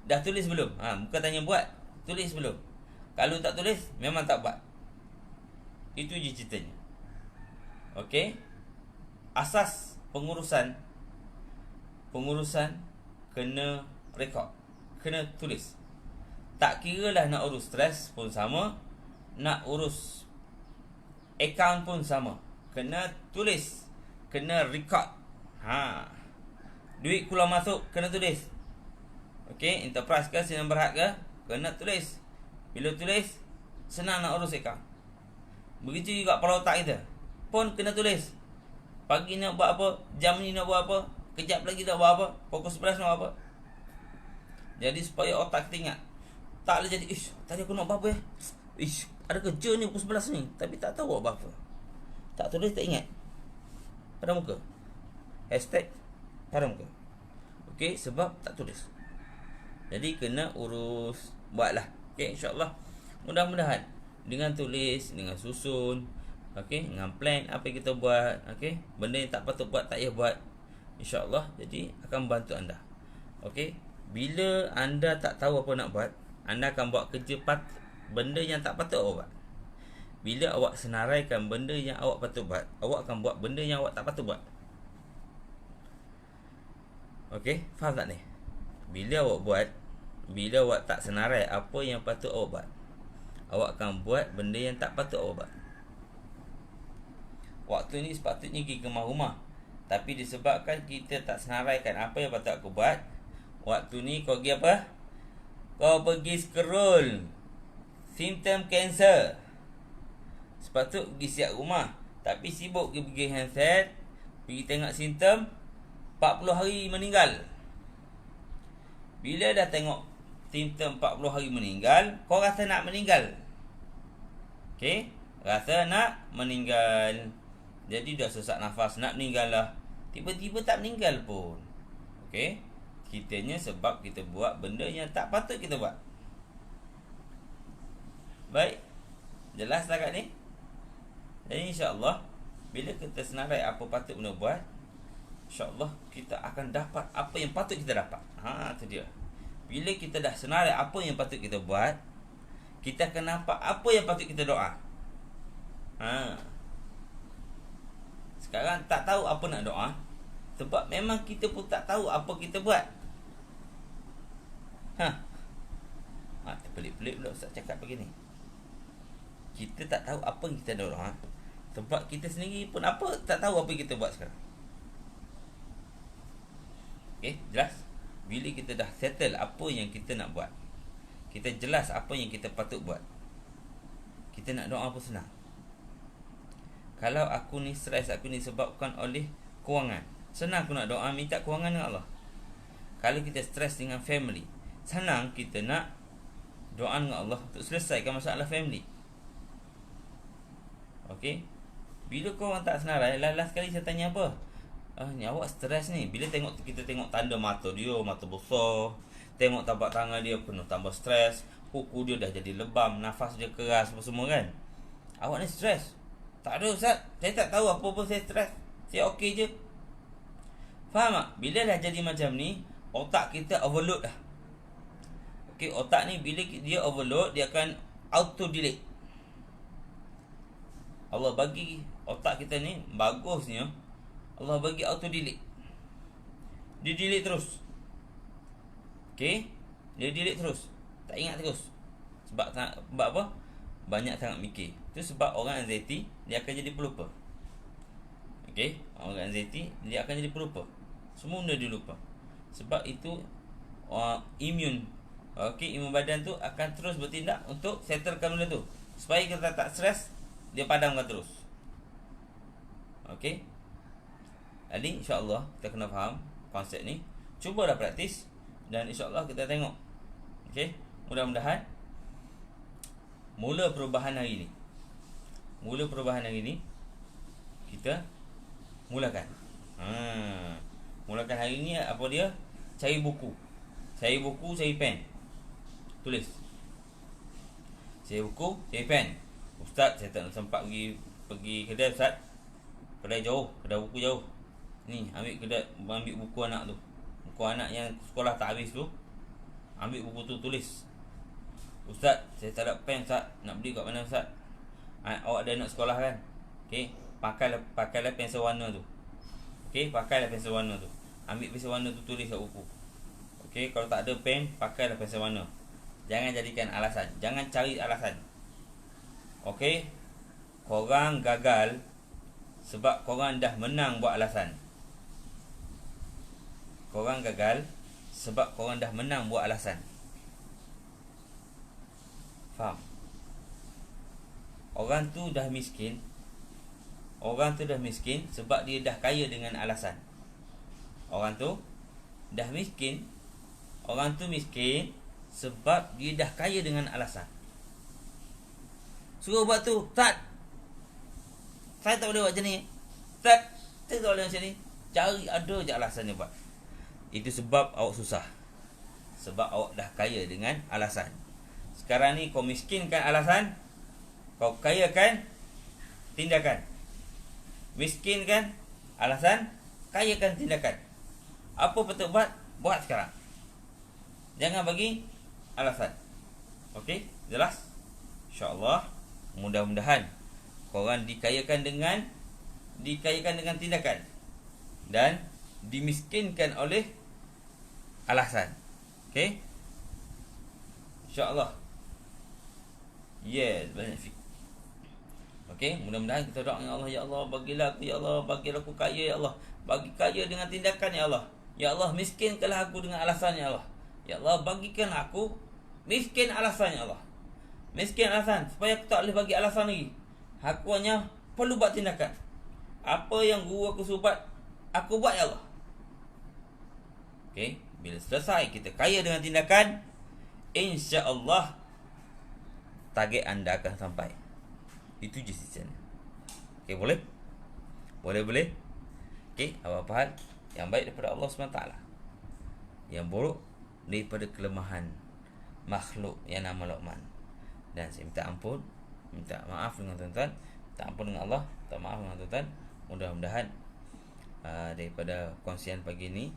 dah tulis belum? Bukan tanya buat, tulis belum? Kalau tak tulis, memang tak buat. Itu je ceritanya. Okey. Asas pengurusan kena rekod, kena tulis. Tak kira lah nak urus stres pun sama, nak urus akaun pun sama, kena tulis, kena rekod. Duit keluar masuk kena tulis. Okey, enterprise ke sinan berhad ke, kena tulis. Bila tulis, senang nak urus akaun. Begitu juga kepala otak kita pun kena tulis. Pagi nak buat apa, jam ni nak buat apa, kejap lagi nak buat apa, pukul 11 nak buat apa. Jadi supaya otak kita ingat. Tak boleh jadi, tadi aku nak buat apa ya? Ada kerja ni pukul 11 ni, tapi tak tahu buat apa. Tak tulis, tak ingat. Pada muka. Hashtag pada muka. Okey, sebab tak tulis. Jadi kena urus, buatlah. Okey, insya-Allah. Mudah-mudahan dengan tulis, dengan susun, okey, dengan plan apa yang kita buat, okey, benda yang tak patut buat tak payah buat, insya-Allah, jadi akan membantu anda. Okey, bila anda tak tahu apa nak buat, anda akan buat kerja benda yang tak patut awak buat. Bila awak senaraikan benda yang awak patut buat, awak akan buat benda yang awak tak patut buat. Okey, faham tak ni? Bila awak tak senarai apa yang patut awak buat, awak akan buat benda yang tak patut awak buat. Waktu ni sepatutnya pergi ke rumah, tapi disebabkan kita tak senaraikan apa yang patut aku buat, waktu ni kau pergi apa? Kau pergi scroll simptom kanser. Sepatut pergi siap rumah, tapi sibuk pergi handset, pergi tengok simptom 40 hari meninggal. Bila dah tengok simptom 40 hari meninggal, kau rasa nak meninggal. Okey, rasa nak meninggal. Jadi dah sesak nafas nak meninggal lah. Tiba-tiba tak meninggal pun. Okey, kitanya sebab kita buat benda yang tak patut kita buat. Baik, jelas tak kat ni? Jadi insya-Allah bila kita senarai apa patut kena buat, insya-Allah kita akan dapat apa yang patut kita dapat. Tu dia. Bila kita dah senarai apa yang patut kita buat, kita akan nampak apa yang patut kita doa. Sekarang tak tahu apa nak doa, sebab memang kita pun tak tahu apa kita buat. Pelik-pelik pula Ustaz cakap begini. Kita tak tahu apa yang kita doa, sebab kita sendiri pun tak tahu apa yang kita buat sekarang. Okey, jelas? Bila kita dah settle apa yang kita nak buat, kita jelas apa yang kita patut buat, kita nak doa pun senang. Kalau aku ni stres, aku ni sebabkan oleh kewangan, senang aku nak doa minta kewangan dengan Allah. Kalau kita stres dengan family, senang kita nak doa dengan Allah untuk selesaikan masalah family. Okey, bila kau orang tak senarai, last kali saya tanya apa? Ni awak stres ni. Bila kita tengok tanda mata dia, mata besar, tengok tapak tangan dia penuh tambah stres, kuku dia dah jadi lebam, nafas dia keras apa semua kan. Awak ni stres? Tak ada Ustaz, saya tak tahu apa pun saya stres, saya okey je. Faham tak? Bila dah jadi macam ni, otak kita overload dah. Okey, otak ni bila dia overload, dia akan auto delete. Allah bagi otak kita ni bagusnya, Allah bagi auto delete. Dia delete terus. Okey, dia delete terus, tak ingat terus. Sebab apa? Banyak sangat mikir. Itu sebab orang anxiety dia akan jadi pelupa. Okey, orang anxiety dia akan jadi pelupa. Semua benda dia lupa. Sebab itu imun, imun badan tu akan terus bertindak untuk settlekan benda tu, supaya kita tak stres, dia padamkan terus. Okey. Jadi insya-Allah kita kena faham konsep ni. Cubalah praktis dan insya-Allah kita tengok. Okey, mudah-mudahan mula perubahan hari ni. Kita mulakan. Mulakan hari ni apa dia? Cari buku, cari pen. Tulis. Cari buku, cari pen. Ustaz, saya tak sempat pergi kedai Ustaz. Kedai jauh, kedai buku jauh. Ni, ambil buku anak tu. Buku anak yang sekolah tak habis tu. Ambil buku tu, tulis. Ustaz, saya tak ada pen Ustaz. Nak beli kat mana Ustaz? Awak ada anak sekolah kan? Okey, pakailah pensel warna tu. Okey, pakailah pensel warna tu. Ambil pensel warna tu, tulis kat buku. Okey, kalau tak ada pen, pakailah pensel warna. Jangan jadikan alasan. Jangan cari alasan. Okey? Korang gagal sebab korang dah menang buat alasan. Korang gagal sebab korang dah menang buat alasan. Faham? Orang tu dah miskin. Orang tu dah miskin sebab dia dah kaya dengan alasan. Orang tu dah miskin. Orang tu miskin sebab dia dah kaya dengan alasan. Suruh buat tu, tak. Saya tak boleh buat macam ni. Tak, saya tak boleh macam ni. Cari ada je alasan dia buat. Itu sebab awak susah. Sebab awak dah kaya dengan alasan. Sekarang ni kau miskinkan alasan, kau kayakan tindakan. Miskinkan alasan, kayakan tindakan. Apa patut buat? Buat sekarang. Jangan bagi alasan. Okey? Jelas? InsyaAllah, mudah-mudahan korang dikayakan dengan tindakan dan dimiskinkan oleh alasan. Okey? InsyaAllah. Yes, banyak fikir. Okey, mudah-mudahan kita doa dengan Allah, ya Allah, bagilah aku, ya Allah, bagilah aku kaya, ya Allah. Bagi kaya dengan tindakan, ya Allah. Ya Allah, miskinkanlah aku dengan alasan, ya Allah. Ya Allah, bagikan aku miskin alasan, ya Allah. Miskin alasan, supaya aku tak boleh bagi alasan lagi. Aku hanya perlu buat tindakan. Apa yang guru aku suruh buat, aku buat, ya Allah. Okey, bila selesai kita kaya dengan tindakan, insya-Allah target anda akan sampai. Itu je sisiannya. Okey, boleh? Boleh. Okey, apa-apa hal yang baik daripada Allah SWT. Yang buruk daripada kelemahan makhluk yang nama Luqman. Dan saya minta ampun, minta maaf dengan tuan-tuan, minta ampun dengan Allah, minta maaf dengan tuan-tuan. Mudah-mudahan daripada kongsian pagi ini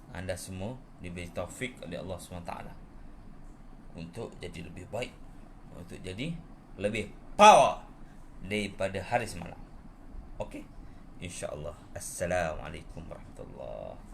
anda semua diberi taufik oleh Allah SWT untuk jadi lebih baik, untuk jadi lebih power daripada hari semalam. Okey, insya-Allah. Assalamualaikum warahmatullahi